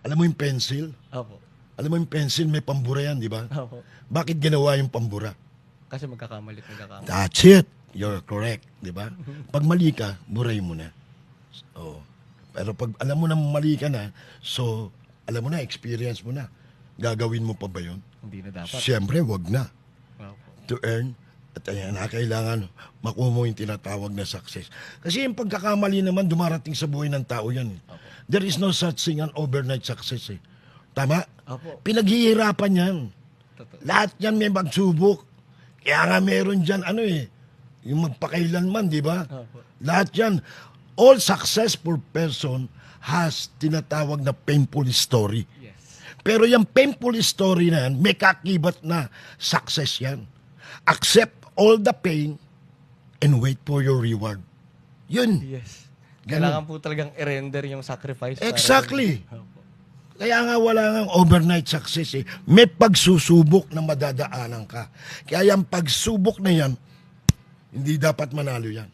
Alam mo yung pencil? Opo. Alam mo yung pencil, may pambura yan, di ba? Opo. Bakit ginawa yung pambura? Kasi magkakamali. That's it. You're correct, di ba? Pag mali ka, buray mo na. Oo. Pero pag alam mo na mali ka na, so, alam mo na, experience mo na. Gagawin mo pa ba yun? Hindi na dapat. Siyempre, wag na. Opo. To earn, at ayan, kailangan makuha mo yung tinatawag na success. Kasi yung pagkakamali naman, dumarating sa buhay ng tao yan. Opo. There is no such thing an overnight success. Tama? Opo. Pinaghihirapan yan. Totoo. Lahat yan may magsubok. Kaya nga meron dyan, yung magpakailanman, di ba? Opo. Lahat yan. All successful person has tinatawag na painful story. Yes. Pero yung painful story na yan, may kakibat na success yan. Accept all the pain and wait for your reward. Yun. Yes. Ganun. Kailangan po talagang i-render yung sacrifice. para- Exactly. Opo. Kaya nga wala nga overnight success eh. May pagsusubok na madadaanan ka. Kaya yung pagsubok na yan, hindi dapat manalo yan.